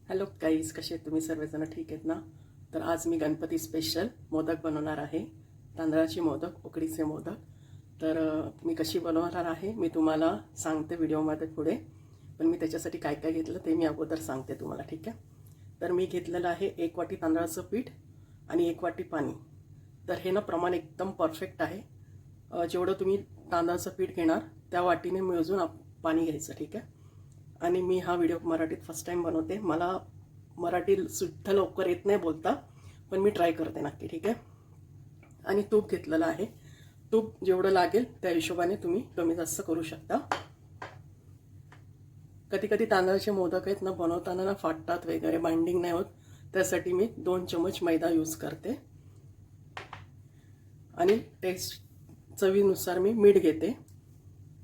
Hello guys, कसे आहेत तुम्ही सर्वजण? ठीक आहेत ना? तर आज मी गणपती स्पेशल मोदक बनवणार आहे. तांदळाचे मोदक, उकडीचे मोदक. तर मी कशी बनवणार आहे मी तुम्हाला सांगते व्हिडिओमध्ये पुढे. पण मी त्याच्यासाठी काय काय घेतलं ते मी अगोदर सांगते तुम्हाला, ठीक आहे? तर मी घेतलेलं आहे 1 वाटी तांदळाचं पीठ आणि 1 वाटी पाणी. तर हे ना प्रमाण एकदम परफेक्ट आहे. जेवढं तुम्ही तांदळाचं पीठ घेणार त्या वाटीने मिळून पाणी घ्यायचं, ठीक आहे? आणि मी हा व्हिडिओ मराठीत फर्स्ट टाइम बनवते. मला मराठी सुद्धा लवकर येत नाही बोलता, पण मी ट्राय करते नक्की, ठीक आहे? आणि तूप घेतलेलं आहे. तूप जेवढं लागेल त्या हिशोबाने तुम्ही कमी जास्त करू शकता. कधी कधी तांदळाचे मोदक आहेत ना बनवताना ना फाटतात वगैरे, बाइंडिंग नाही होत. त्यासाठी मी 2 चमच मैदा यूज करते. आणि टेस्ट चवीनुसार मी मीठ घेते.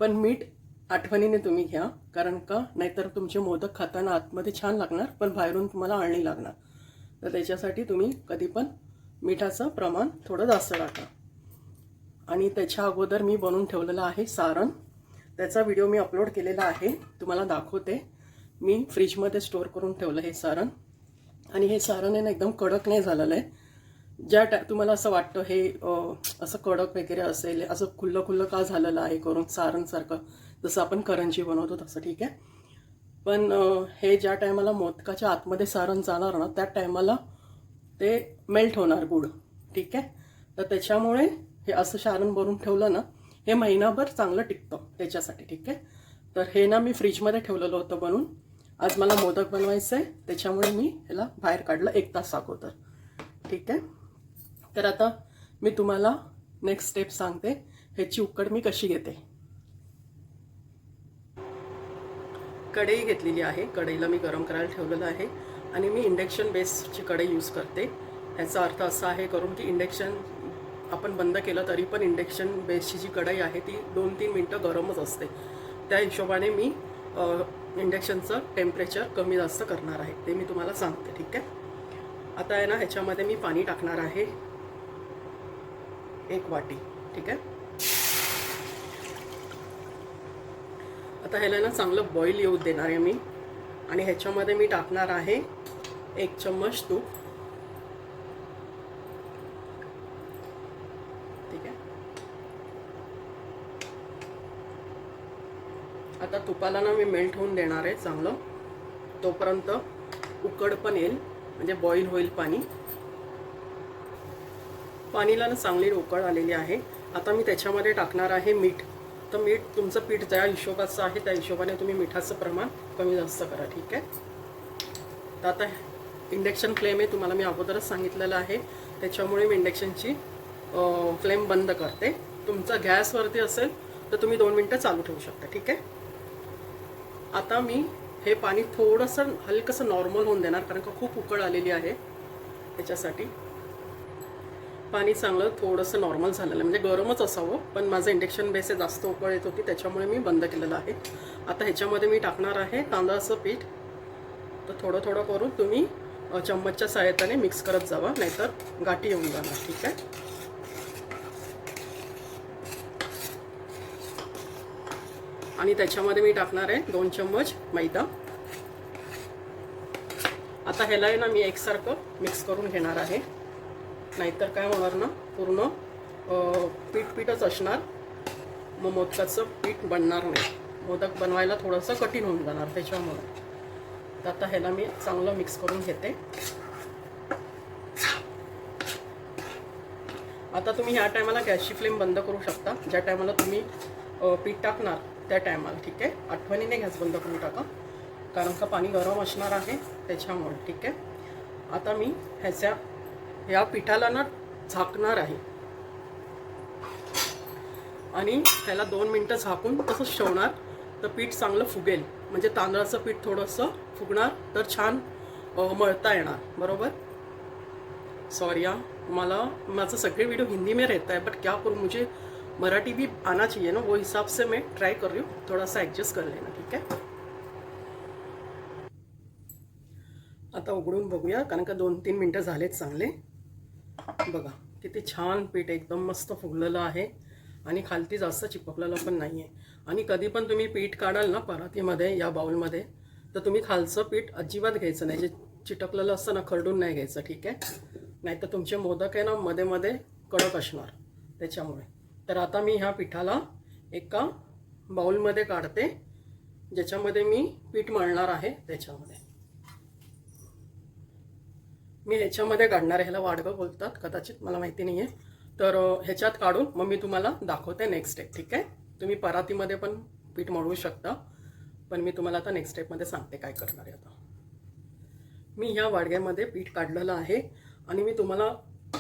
पण मीठ आठवणीने तुम्ही घ्या, कारण का नाहीतर तुमचे मोदक खाताना आतमध्ये छान लागणार पण बाहेरून तुम्हाला आळणी लागणार. तर त्याच्यासाठी तुम्ही कधी पण मिठाचं प्रमाण थोडं जास्त टाका. आणि त्याच्या अगोदर मी बनवून ठेवलेलं आहे सारण. त्याचा व्हिडिओ मी अपलोड केलेला आहे, तुम्हाला दाखवते. मी फ्रीजमध्ये स्टोअर करून ठेवलं हे सारण. आणि हे सारण आहे ना एकदम कडक नाही झालेलं आहे. तुम्हाला असं वाटतं हे असं कडक वगैरे असेल, असं खुल्लं खुल्लं का झालेलं आहे करून सारणसारखं, जसं आपण करंजी बनवतो तसं, ठीक आहे? पण हे ज्या टायमाला मोदकाच्या आतमध्ये सारण जाणार ना त्या टायमाला ते मेल्ट होणार गुळ, ठीक आहे? तर त्याच्यामुळे हे असं सारण बनवून ठेवलं ना हे महिनाभर चांगलं टिकतं त्याच्यासाठी, ठीक आहे? तर हे ना मी फ्रीजमध्ये ठेवलेलं होतं बनवून. आज मला मोदक बनवायचं आहे त्याच्यामुळे मी ह्याला बाहेर काढलं 1 तास अगोदर, ठीक आहे? तर आता मी तुम्हाला नेक्स्ट स्टेप सांगते, ह्याची उकड मी कशी घेते. कढई घेतलेली आहे. कढईला मी गरम करायला ठेवलेलं आहे. आणि मी इंडक्शन बेसची कढई यूज करते. ह्याचा अर्थ असा आहे करून की इंडक्शन आपण बंद केलं तरी पण इंडक्शन बेसची जी कढई आहे ती 2-3 मिनटं गरमच असते. त्या हिशोबाने मी इंडक्शनचं टेम्परेचर कमी जास्त करणार आहे, ते मी तुम्हाला सांगते, ठीक आहे? आता आहे ना ह्याच्यामध्ये मी पाणी टाकणार आहे 1 वाटी, ठीक आहे? आता ह्याला ना चांगलं बॉईल येऊ देणार आहे मी. आणि ह्याच्यामध्ये मी टाकणार आहे 1 चम्मच तूप, ठीक आहे? आता तुपाला ना मी मेल्ट होऊन देणार आहे चांगलं. तोपर्यंत उकड पण येईल, म्हणजे बॉईल होईल पाणी. पाणीला ना चांगली उकळ आलेली आहे. आता मी त्याच्यामध्ये टाकणार आहे मीठ. तर मीठ तुमचं पीठ ज्या हिशोबाचं आहे त्या हिशोबाने तुम्ही मिठाचं प्रमाण कमी जास्त करा, ठीक आहे? तर आता इंडक्शन फ्लेम आहे, तुम्हाला मी अगोदरच सांगितलेलं आहे, त्याच्यामुळे मी इंडक्शनची फ्लेम बंद करते. तुमचा गॅसवरती असेल तर तुम्ही 2 मिनटं चालू ठेवू शकता, ठीक आहे? आता मी हे पाणी थोडंसं हलकंसं नॉर्मल होऊन देणार, कारण का खूप उकळ आलेली आहे. त्याच्यासाठी पाणी चांगलं थोडंसं नॉर्मल झालेलं आहे, म्हणजे गरमच असावं. पण माझं इंडक्शन बेस जास्त उकळ येत होती त्याच्यामुळे मी बंद केलेलं आहे. आता ह्याच्यामध्ये मी टाकणार आहे तांदळाचं पीठ. तर थोडं थोडं करून तुम्ही चम्मचच्या सहाय्याने मिक्स करत जावा, नाहीतर गाठी येऊन जाणार, ठीक आहे? आणि त्याच्यामध्ये मी टाकणार आहे 2 चम्मच मैदा. आता ह्याला आहे ना मी एकसारखं मिक्स करून घेणार आहे, नाहीतर काय होणार ना पूर्ण पीठच असणार, मग मोदकाचं पीठ बनणार नाही. मोदक बनवायला थोडंसं कठीण होऊन जाणार त्याच्यामुळे. तर आता ह्याला मी चांगलं मिक्स करून घेते. आता तुम्ही ह्या टायमाला गॅसची फ्लेम बंद करू शकता, ज्या टायमाला तुम्ही पीठ टाकणार त्या टायमाला, ठीक आहे? आठवणीने गॅस बंद करून टाका, कारण का पाणी गरम असणार आहे त्याच्यामुळे, ठीक आहे? आता मी ह्या पिठाला ना झाकणार आहे आणि ह्याला 2 मिनटं झाकून तसंच ठेवणार. तर पीठ चांगलं फुगेल, म्हणजे तांदळाचं पीठ थोडंसं फुगणार, तर छान मळता येणार, बरोबर? सॉरी मला माझे सगळे वीडियो हिंदी में रहता है, बट क्या करूँ, मुझे मराठी भी आना चाहिए ना, वो हिसाब से मैं ट्राई कर रही हूँ, थोड़ा सा एडजस्ट कर लेना, ठीक है? आता उघडून बघूया, कारण का 2-3 मिनटं झालेत चांगले. बघा किती छान पीठ एकदम मस्त फुगलेलं आहे आणि खालती जास्त चिपकलेलं पण नाही आहे. आणि कधी पण तुम्ही पीठ काढाल ना परातीमध्ये या बाउलमध्ये, तर तुम्ही खालचं पीठ अजिबात घ्यायचं नाही, जे चिटकलेलं असतं ना खरडून नाही घ्यायचं, ठीक आहे. नाहीतर तुमचे मोदक आहे ना मध्ये मध्ये कडक असणार त्याच्यामुळे. तर आता मी ह्या पिठाला एका बाउलमध्ये काढते, ज्याच्यामध्ये मी पीठ मळणार आहे. त्याच्यामध्ये मी ह्याच्यामध्ये काढणार आहे, ह्याला वाडगं बोलतात कदाचित, मला माहिती नाही आहे. तर ह्याच्यात काढून मग मी तुम्हाला दाखवते नेक्स्ट स्टेप, ठीक आहे. तुम्ही परातीमध्ये पण पीठ मळवू शकता, पण मी तुम्हाला आता नेक्स्ट स्टेपमध्ये सांगते काय करणार आहे. आता मी ह्या वाडग्यामध्ये पीठ काढलेलं आहे आणि मी तुम्हाला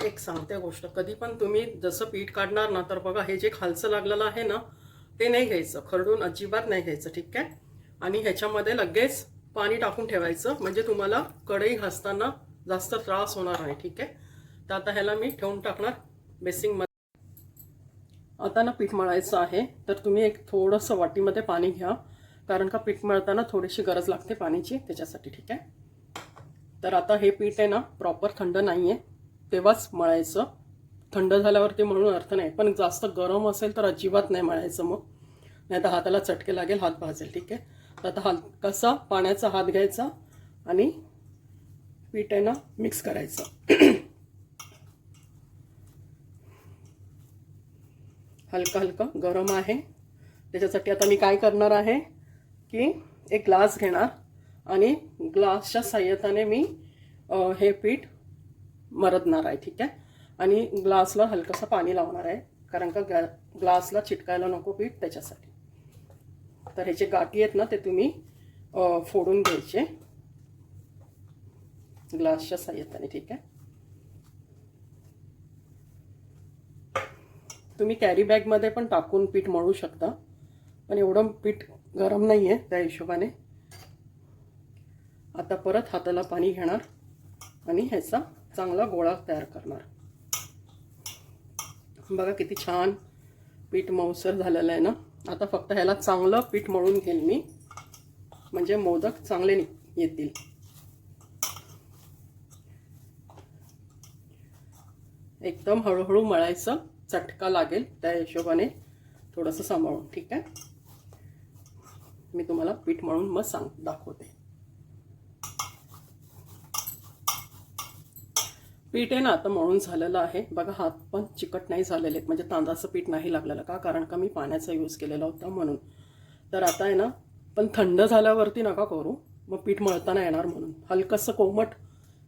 एक सांगते गोष्ट, कधी पण तुम्ही जसं पीठ काढणार ना, तर बघा हे जे खालचं लागलेलं आहे ना ते नाही घ्यायचं, खरडून अजिबात नाही घ्यायचं, ठीक आहे. आणि ह्याच्यामध्ये लगेच पाणी टाकून ठेवायचं, म्हणजे तुम्हाला कढई घासताना जास्त त्रास होणार नाही, ठीक आहे. तर आता ह्याला मी ठेवून टाकणार बेसिंगमध्ये. आता ना पीठ मळायचं आहे, तर तुम्ही एक थोडंसं वाटीमध्ये पाणी घ्या, कारण का पीठ मळताना थोडीशी गरज लागते पाण्याची त्याच्यासाठी, ठीक आहे. तर आता हे पीठ आहे ना प्रॉपर थंड नाही आहे तेव्हाच मळायचं, थंड झाल्यावरती मळून अर्थ नाही. पण जास्त गरम असेल तर अजिबात नाही मळायचं, मग नाही तर हाताला चटके लागेल, हात भाजेल, ठीक आहे. तर आता हलकासा पाण्याचा हात घ्यायचा आणि पीठ आहे ना मिक्स करायचं हलका हलका गरम आहे. त्याच्यासाठी आता मी काय करणार आहे की एक ग्लास घेणार आणि ग्लासच्या साहाय्याने मी हे पीठ मरदणार आहे, ठीक आहे. आणि ग्लासला हलकंसं पाणी लावणार आहे, कारण का ग्लासला चिटकायला नको पीठ, त्याच्यासाठी. तर ह्याचे गाठी आहेत ना ते तुम्ही फोडून घ्यायचे ग्लासच्या साहाय्याने, ठीक आहे. तुम्ही कॅरी बॅगमध्ये पण टाकून पीठ मळू शकता, पण एवढं पीठ गरम नाही आहे त्या हिशोबाने. आता परत हाताला पाणी घेणार आणि ह्याचा चांगला गोळा तयार करणार. बघा किती छान पीठ मऊसर झालेलं आहे ना. आता फक्त ह्याला चांगलं पीठ मळून घेईल मी, म्हणजे मोदक चांगले येतील. एकदम हळूहळू मळायचं, चटका लागेल त्या हिशोबाने थोडंसं सांभाळून, ठीक आहे. मी तुम्हाला पीठ मळून मग दाखवते. पीठ आहे ना आता मळून झालेलं आहे. बघा हात पण चिकट नाही झालेले आहेत, म्हणजे तांदळाचं पीठ नाही लागलेलं, का कारण का मी पाण्याचा यूज केलेला होता म्हणून. तर आता आहे ना, पण थंड झाल्यावरती नका करू, मग पीठ मळताना येणार म्हणून. हलकंसं कोमट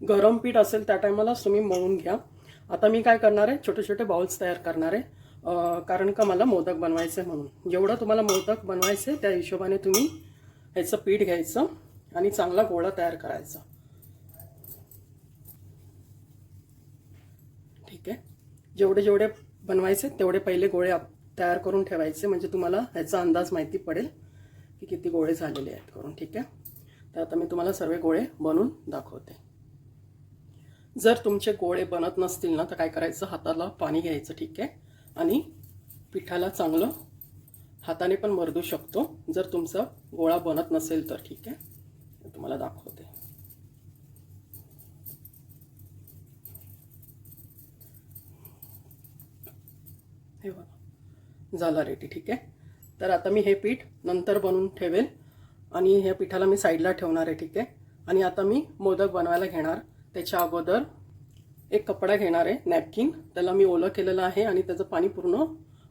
गरम पीठ असेल त्या टायमालाच तुम्ही मळून घ्या. आता मी काय करणार आहे, छोटे छोटे बाउल्स तयार करणार आहे, कारण का मला मोदक बनवायचे म्हणून. जेवढं तुम्हाला मोदक बनवायचे त्या हिशोबाने तुम्ही ह्याचं पीठ घ्यायचं आणि चांगला गोळा तयार करायचा, ठीक आहे. जेवढे जेवढे बनवायचे तेवढे पहिले गोळे तयार करून ठेवायचे, म्हणजे तुम्हाला ह्याचा अंदाज माहिती पडेल की किती गोळे झालेले आहेत करून, ठीक आहे. तर आता मी तुम्हाला सर्व गोळे बनवून दाखवते. जर तुमचे गोळे बनत नसतील ना तर काय करायचं, हाताला पाणी घ्यायचं, ठीक आहे. आणि पिठाला चांगलं हाताने पण मर्दू शकतो, जर तुमचा गोळा बनत नसेल तर, ठीक आहे. तुम्हाला दाखवते. हे बघा झालं रेडी, ठीक आहे. तर आता मी हे पीठ नंतर बनवून ठेवेल आणि ह्या पिठाला मी साईडला ठेवणार आहे, ठीक आहे. आणि आता मी मोदक बनवायला घेणार. त्याच्या अगोदर एक कपडा घेणार आहे, नॅपकिन, त्याला मी ओलं केलेलं आहे आणि त्याचं पाणी पूर्ण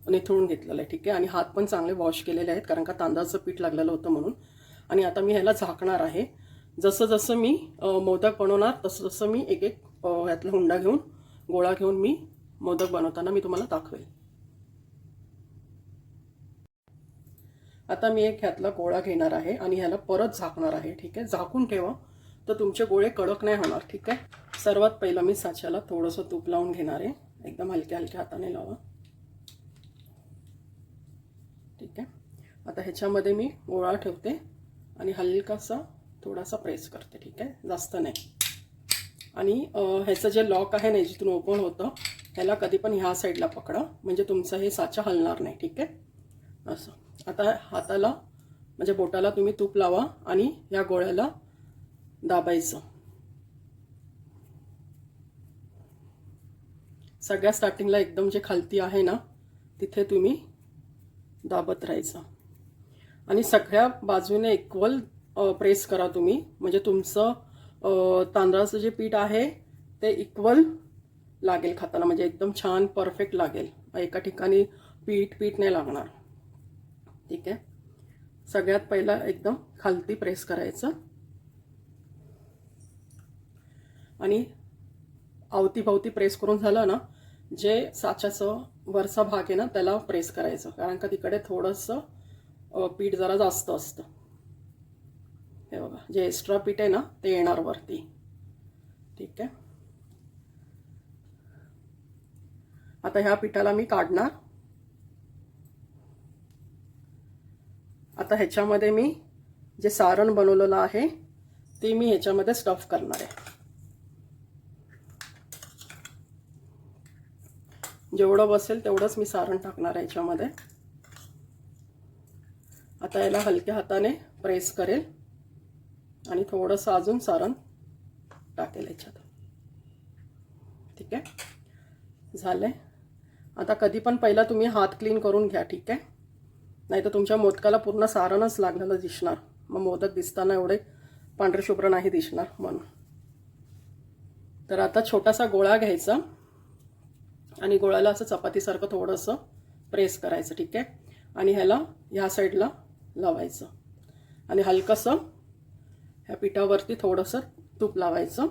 निथळून घेतलेलं आहे, ठीक आहे. आणि हात पण चांगले वॉश केलेले आहेत, कारण का तांदळाचं पीठ लागलेलं होतं म्हणून. आणि आता मी ह्याला झाकणार आहे. जसं जसं मी मोदक बनवणार तसं तसं मी एक एक ह्यातला हुंडा घेऊन गोळा घेऊन मी मोदक बनवताना मी तुम्हाला दाखवेल. आता मी एक ह्यातला गोळा घेणार आहे आणि ह्याला परत झाकणार आहे, ठीक आहे. झाकून ठेवा तर तुमचे गोळे कडक नाही होणार, ठीक आहे. सर्वात पहिलं मी साच्याला थोडंसं तूप लावून घेणार आहे, एकदम हलक्या हलक्या हाताने लावा, ठीक आहे. आता ह्याच्यामध्ये मी गोळा ठेवते आणि हलकासा थोडासा प्रेस करते, ठीक आहे, जास्त नाही. आणि ह्याचं जे लॉक आहे ना जिथून ओपन होतं, ह्याला कधी पण ह्या साईडला पकडा, म्हणजे तुमचं हे साचा हलणार नाही, ठीक आहे. असं आता हाताला म्हणजे बोटाला तुम्ही तूप लावा आणि या गोळ्याला दाबायचं. सगळ्या स्टार्टिंगला एकदम जे खालती आहे ना तिथे तुम्ही दाबत राहायचं आणि सगळ्या बाजूने इक्वल प्रेस करा तुम्ही, म्हणजे तुमचं तांदळाचं जे पीठ आहे ते इक्वल लागेल खाताना, म्हणजे एकदम छान परफेक्ट लागेल. एका ठिकाणी पीठ पीठ नाही लागणार. ठीक आहे. सगळ्यात पहिला एकदम खालती प्रेस करायचं आणि अवतीभवती प्रेस करून झालं ना, जे साच्याचं वरचा भाग आहे ना त्याला प्रेस करायचं, कारण का तिकडे थोडंसं पीठ जरा जास्त असतं. हे बघा, जे एक्स्ट्रा पीठ आहे ना ते येणार वरती. ठीक आहे. आता ह्या पिठाला मी काढणार. आता ह्याच्यामध्ये मी जे सारण बनवलेलं आहे ते मी ह्याच्यामध्ये स्टफ करणार आहे. जेवढं बसेल तेवढंच मी सारण टाकणार आहे ह्याच्यामध्ये. आता याला हलक्या हाताने प्रेस करेल आणि थोडंसं अजून सारण टाकेल ह्याच्यात. ठीक आहे, झालंय. आता कधी पण पहिला तुम्ही हात क्लीन करून घ्या. ठीक आहे, नाही तर तुमच्या मोदकाला पूर्ण सारणच लागलेलं दिसणार, मग मोदक दिसताना एवढे पांढरे शुभ्र नाही दिसणार म्हणून. तर आता छोटासा गोळा घ्यायचा आणि गोळ्याला असं चपातीसारखं थोडंसं प्रेस करायचं. ठीक आहे, आणि ह्याला ह्या साईडला लावायचं आणि हलकंसं ह्या पिठावरती थोडंसं तूप लावायचं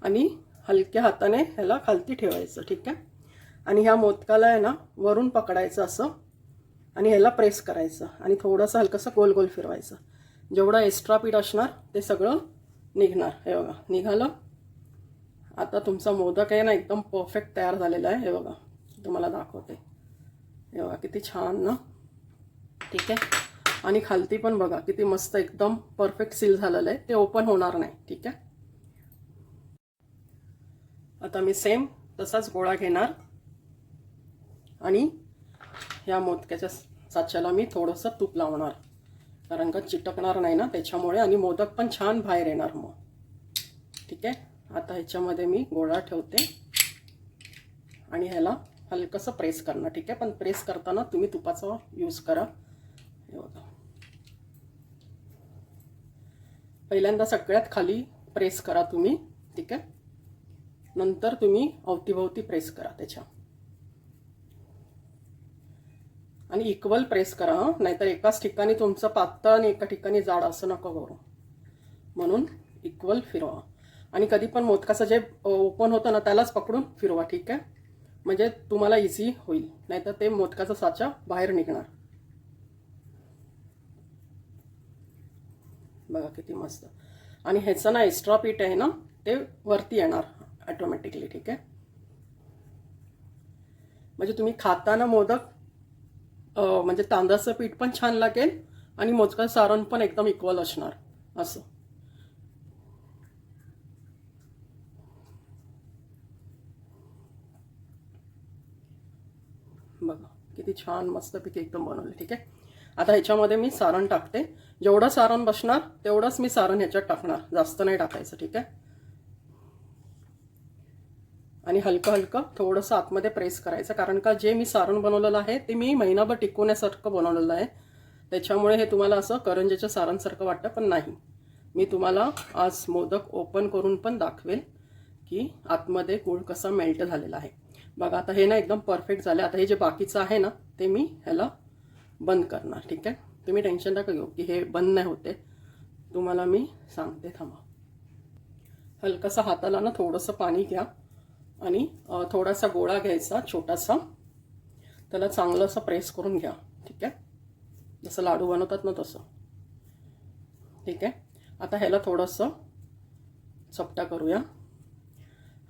आणि हलक्या हाताने ह्याला खालती ठेवायचं. ठीक आहे, आणि ह्या मोदकाला आहे ना वरून पकडायचं असं आणि ह्याला प्रेस करायचं आणि थोडंसं हलकंसं गोल गोल फिरवायचं. जेवढं एक्स्ट्रा पीठ असणार ते सगळं निघणार. हे बघा, निघालं. आता तुमचा मोदक आहे ना एकदम परफेक्ट तयार झालेला आहे. हे बघा, तुम्हाला दाखवते. हे बघा किती छान ना. ठीक आहे, आणि खालती पण बघा किती मस्त एकदम परफेक्ट सील झालेलं आहे, ते ओपन होणार नाही. ठीक आहे. आता मी सेम तसाच गोळा घेणार आणि ह्या मोदकाच्या साच्याला मी थोडंसं तूप लावणार, कारण का चिटकणार नाही ना त्याच्यामुळे, आणि मोदक पण छान बाहेर येणार मग. ठीक आहे, आता ह्याच्यामध्ये मी गोळा ठेवते आणि ह्याला हलकंसं प्रेस करणार. ठीक आहे, पण प्रेस करताना तुम्ही तुपाचा यूज करा. हे बघा, पहिल्यांदा सगळ्यात खाली प्रेस करा तुम्ही. ठीक आहे, नंतर तुम्ही अवतीभवती प्रेस करा त्याच्या, आणि इक्वल प्रेस करा. नाहीतर एकाच ठिकाणी तुमचं पातळ आणि एका ठिकाणी जाड असं नको करू, म्हणून इक्वल फिरवा. आणि कधी पण मोदकाचं जे ओपन होतं ना त्यालाच पकडून फिरवा. ठीक आहे, म्हणजे तुम्हाला इझी होईल, नाहीतर ते मोदकाचा साचा बाहेर निघणार. बघा किती मस्त. आणि ह्याचं ना एक्स्ट्रा पीठ आहे ना ते वरती येणार ऑटोमॅटिकली. ठीक आहे, म्हणजे तुम्ही खाताना मोदक म्हणजे तांदळाचं पीठ पण छान लागेल आणि मोदकाचं सारण पण एकदम इक्वल असणार असं. बघा किती छान मस्तपैकी एकदम बनवले. ठीक आहे, आता ह्याच्यामध्ये मी सारण टाकते. जेवढं सारण बसणार तेवढंच मी सारण ह्याच्यात टाकणार, जास्त नाही टाकायचं. ठीक आहे, आणि हलकं हलकं थोडंसं आतमध्ये प्रेस करायचं, कारण का जे मी सारण बनवलेलं आहे ते मी महिनाभर टिकवण्यासारखं बनवलेलं आहे, त्याच्यामुळे हे तुम्हाला असं करंजीच्या सारणसारखं वाटतं, पण नाही. मी तुम्हाला आज मोदक ओपन करून पण दाखवेल की आतमध्ये गूळ कसा मेल्ट झालेला आहे. बघा आता हे ना एकदम परफेक्ट झालं. आता हे जे बाकीचं आहे ना ते मी ह्याला बंद करणार. ठीक आहे, तुम्ही टेन्शन नका घेऊ की हे बंद नाही होते, तुम्हाला मी सांगते. थांबा. हलकंसं हाताला ना थोडंसं पाणी घ्या आणि थोडासा गोळा घ्यायचा छोटासा, त्याला चांगलं असं प्रेस करून घ्या. ठीक आहे, जसं लाडू बनवतात ना तसं. ठीक आहे, आता ह्याला थोडंसं चपटा करूया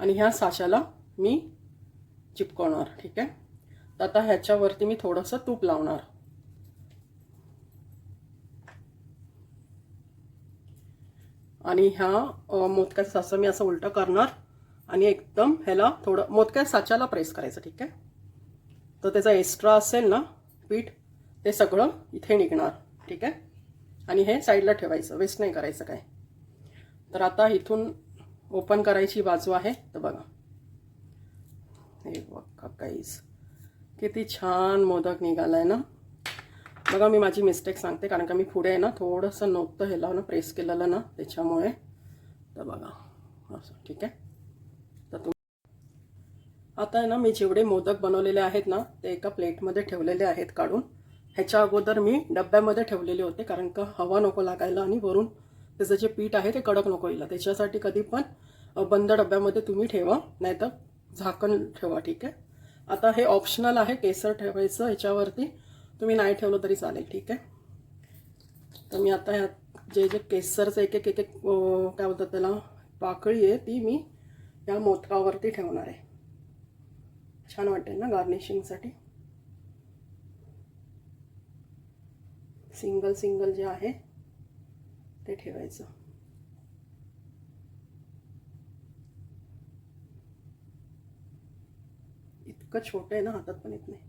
आणि ह्या साच्याला मी चिपकवणार. ठीक आहे, तर आता ह्याच्यावरती मी थोडंसं तूप लावणार आणि ह्या मोदकाचं साचं मी असं उलटं करणार आणि एकदम ह्याला थोडं मोदकाच्या साच्याला प्रेस करायचं. ठीक आहे, तर त्याचा एक्स्ट्रा असेल ना पीठ ते सगळं इथे निघणार. ठीक आहे, आणि हे साईडला ठेवायचं, वेस्ट नाही करायचं काय. तर आता इथून ओपन करायची बाजू आहे. तर बघा, हे बघा गाईस किती छान मोदक निघालाय ना. बघा मी माझी मिस्टेक सांगते, कारण का मी पुढे आहे ना थोडंसं नव्हतं ह्याला ना प्रेस केलेलं ना त्याच्यामुळे. तर बघा असं ठीक आहे. तर आता आहे ना मी जेवढे मोदक बनवलेले आहेत ना ते एका प्लेटमध्ये ठेवलेले आहेत काढून. ह्याच्या अगोदर मी डब्यामध्ये ठेवलेले होते, कारण का हवा नको लागायला आणि वरून त्याचं जे पीठ आहे ते कडक नको व्हायला. त्याच्यासाठी कधी पण बंद डब्यामध्ये तुम्ही ठेवा, नाहीतर झाकण ठेवा. ठीक आहे. आता हे ऑप्शनल आहे केसर ठेवायचं ह्याच्यावरती, तुम्ही नाही ठेवलं तरी चालेल. ठीक आहे. तर मी आता ह्यात जे जे केसरचं एक एक एक एक काय बोलतात त्याला पाकळी आहे ती मी या मोदकावरती ठेवणार आहे. छान वाटेल ना गार्निशिंगसाठी. सिंगल सिंगल जे आहे ते ठेवायचं. इतकं छोटं आहे ना हातात पण येत नाही.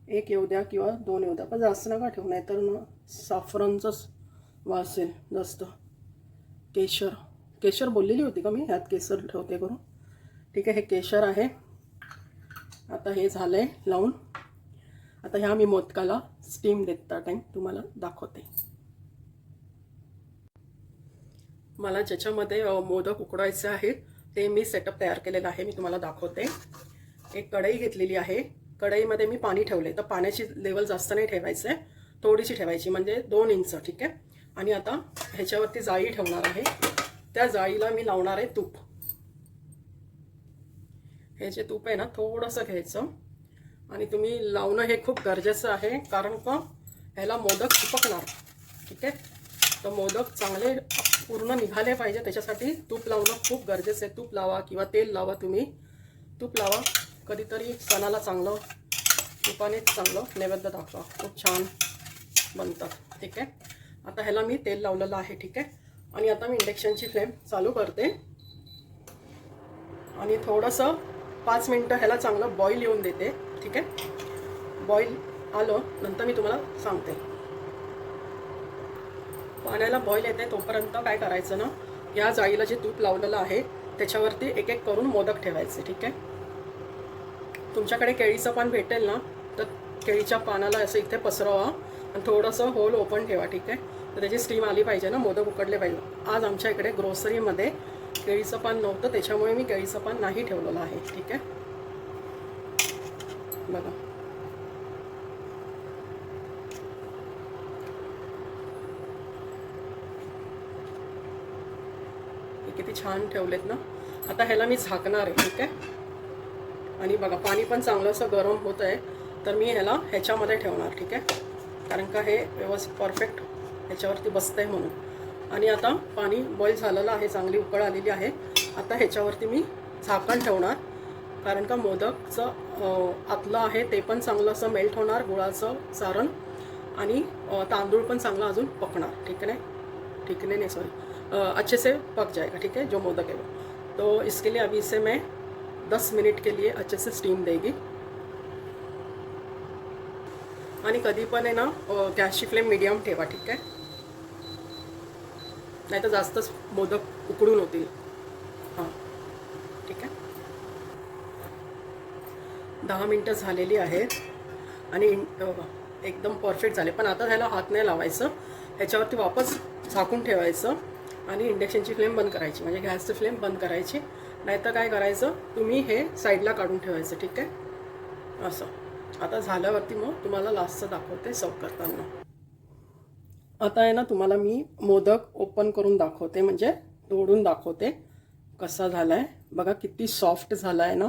एक येऊ द्या किंवा दोन येऊ द्या, पण जास्त नका ठेवू, नाहीतर मग साफरानचाच वास येईल जास्त. केशर केशर बोललेली होती का मी, ह्यात केसर ठेवते करून. ठीक आहे. हे केशर आहे. आता हे झालंय लावून. आता ह्या मी मोदकाला स्टीम देता टाइम तुम्हाला दाखवते. मला ज्याच्यामध्ये मोदक उकडायचे आहेत ते मी सेटअप तयार केलेला आहे, मी तुम्हाला दाखवते. एक कढई घेतलेली आहे. कढईमध्ये मी पाणी ठेवले. तर पाण्याची लेवल जास्त नाही ठेवायचं आहे, थोडीशी ठेवायची, म्हणजे 2 इंच. ठीक आहे. आणि आता ह्याच्यावरती जाळी ठेवणार आहे. त्या जाळीला मी लावणार आहे तूप. हे जे तूप आहे ना थोडंसं घ्यायचं आणि तुम्ही लावणं हे खूप गरजेचं आहे, कारण का ह्याला मोदक चिपकणार. ठीक आहे. तर मोदक चांगले पूर्ण निघाले पाहिजे, त्याच्यासाठी तूप लावणं खूप गरजेचं आहे. तूप लावा किंवा तेल लावा, तुम्ही तूप लावा. कधीतरी सणाला चांगलं तुपाने चांगलं नैवेद्य दाखवा, खूप छान बनतात. ठीक आहे. आता ह्याला मी तेल लावलेलं आहे. ठीक आहे. आणि आता मी इंडक्शनची फ्लेम चालू करते आणि थोडंसं 5 मिनटं ह्याला चांगलं बॉईल येऊन देते. ठीक आहे. बॉईल आलं नंतर मी तुम्हाला सांगते. पाण्याला बॉईल येते तोपर्यंत काय करायचं ना, या जाळीला जे तूप लावलेलं आहे त्याच्यावरती एक एक करून मोदक ठेवायचे. ठीक आहे. तुमच्याकडे केळीचं पान भेटेल ना, तर केळीच्या पानाला असं इथे पसरवा आणि थोडंसं होल ओपन ठेवा. ठीक आहे. तर त्याची स्टीम आली पाहिजे ना, मोदक उकडले पाहिजे. आज आमच्या इकडे ग्रोसरीमध्ये केळीचं पान नव्हतं, त्याच्यामुळे मी केळीचं पान नाही ठेवलेलं आहे. ठीक आहे. बघा हे किती छान ठेवलेत ना. आता ह्याला मी झाकणार आहे. ठीक आहे. आणि बघा पाणी पण चांगलं असं गरम होत आहे, तर मी ह्याला ह्याच्यामध्ये ठेवणार. ठीक आहे. कारण का हे व्यवस्थित परफेक्ट ह्याच्यावरती बसतं आहे म्हणून. आणि आता पाणी बॉईल झालेलं आहे, चांगली उकळ आलेली आहे. आता ह्याच्यावरती मी झाकण ठेवणार, कारण का मोदकचं आतलं आहे ते पण चांगलं असं मेल्ट होणार, गुळाचं सारण, आणि तांदूळ पण चांगला अजून पकणार. ठीक आहे. ठीक नहीं सॉरी अच्छे से पक जाएगा. ठीक है. जो मोदक है वो, तो इसके लिए अभी इसे मैं 10 मिनट के लिए अच्छे से स्टीम देगी. आणि कधी पण आहे ना गॅसची फ्लेम मीडियम ठेवा. ठीक आहे. नाही तर जास्तच मोदक उकडून होतील. हां ठीक आहे. 10 मिनटं झालेली आहेत आणि एकदम परफेक्ट झाले. पण आता ह्याला हात नाही लावायचं, ह्याच्यावरती वापस झाकून ठेवायचं आणि इंडक्शनची फ्लेम बंद करायची, म्हणजे गॅसची फ्लेम बंद करायची. नाहीतर काय करायचं, तुम्ही हे साईडला काढून ठेवायचं. ठीक आहे. असं आता झाल्यावरती मग तुम्हाला लास्टचं दाखवते सर्व करताना. आता आहे ना तुम्हाला मी मोदक ओपन करून दाखवते, म्हणजे तोडून दाखवते कसा झाला आहे. बघा किती सॉफ्ट झाला आहे ना,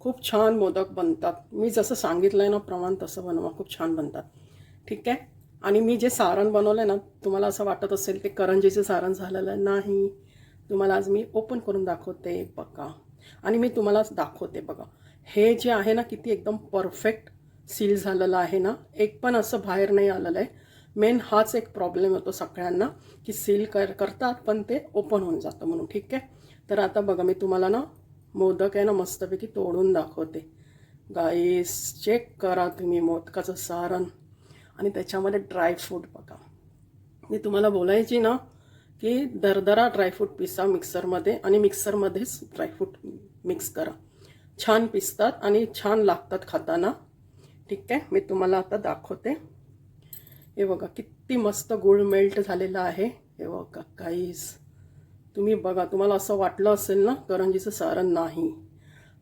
खूप छान मोदक बनतात. मी जसं सांगितलं आहे ना प्रमाण तसं बनवा, खूप छान बनतात. ठीक आहे. आणि मी जे सारण बनवलं आहे ना, तुम्हाला असं वाटत असेल ते करंजीचं सारण झालेलं नाही, तुम्हाला आज मी ओपन करून दाखवते. बघा आणि मी तुम्हाला दाखवते. बघा हे जे आहे ना किती एकदम परफेक्ट सील झालेलं आहे ना, एक पण असं बाहेर नाही आलेलं आहे. मेन हाच एक प्रॉब्लेम होतो सगळ्यांना की सील करतात पण ते ओपन होऊन जातं म्हणून. ठीक आहे. तर आता बघा मी तुम्हाला ना मोदक आहे ना मस्तपैकी तोडून दाखवते. गाईस चेक करा तुम्ही मोदकाचं सारण आणि त्याच्यामध्ये ड्रायफ्रूट. बघा मी तुम्हाला बोलायची ना की दरदरा ड्रायफ्रूट पिसा मिक्सरमध्ये, आणि मिक्सरमध्येच ड्रायफ्रूट मिक्स करा. छान पिसतात आणि छान लागतात खाताना. ठीक आहे, मी तुम्हाला आता दाखवते. हे बघा किती मस्त गूळ मेल्ट झालेला आहे. हे बघा गाईस, तुम्ही बघा, तुम्हाला असं वाटलं असेल ना करंजीचं सारण नाही.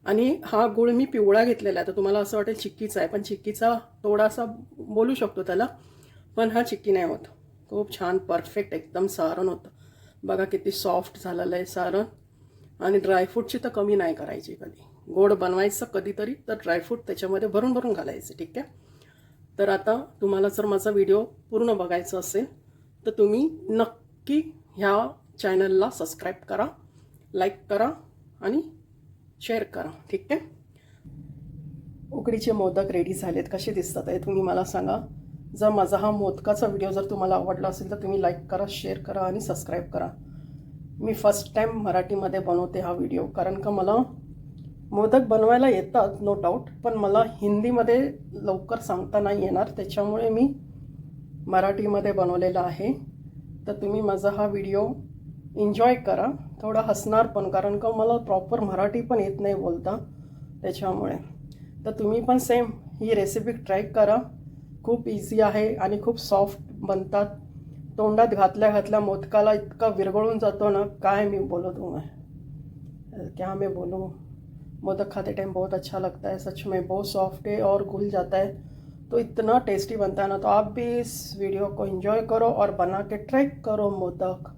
आणि हा गूळ मी पिवळा घेतलेला आहे. तर तुम्हाला असं वाटेल चिक्कीचा आहे, पण चिक्कीचा थोडासा बोलू शकतो त्याला, पण हा चिक्की नाही होत. खूप छान परफेक्ट एकदम सारण होतं. बघा किती सॉफ्ट झालेलं आहे सारण. आणि ड्रायफ्रूटची तर कमी नाही करायची कधी. गोड बनवायचं कधीतरी तर ड्रायफ्रूट त्याच्यामध्ये भरून भरून घालायचे. ठीक आहे. तर आता तुम्हाला जर माझा व्हिडिओ पूर्ण बघायचा असेल तर तुम्ही नक्की ह्या चॅनलला सबस्क्राईब करा, लाईक करा आणि शेअर करा. ठीक आहे. उकडीचे मोदक रेडी झालेत. कसे दिसतात आहे तुम्ही मला सांगा. जर माझा हा मोदकाचा व्हिडिओ जर तुम्हाला आवडला असेल तर तुम्ही लाईक करा, शेअर करा आणि सबस्क्राईब करा. मी फर्स्ट टाईम मराठीमध्ये बनवते हा व्हिडिओ, कारण का मला मोदक बनवायला येतात नो डाऊट, पण मला हिंदीमध्ये लवकर सांगता नाही येणार, त्याच्यामुळे मी मराठीमध्ये बनवलेला आहे. तर तुम्ही माझा हा व्हिडिओ एन्जॉय करा, थोडा हसणार पण, कारण का मला प्रॉपर मराठी पण येत नाही बोलता त्याच्यामुळे. तर तुम्ही पण सेम ही रेसिपी ट्राय करा. खूप इझी आहे आणि खूप सॉफ्ट बनतात. तोंडात घातल्या घातल्या मोदकाला इतका विरघळून जातो ना, काय मी बोलू तुम्हें, क्या मैं बोलूँ. मोदक खाते टाइम बहुत अच्छा लगता है, सच में बहुत सॉफ्ट है और घुल जाता है, तो इतना टेस्टी बनता है ना. तो आप भी इस वीडियो को एंजॉय करो और बना के ट्राई करो मोदक.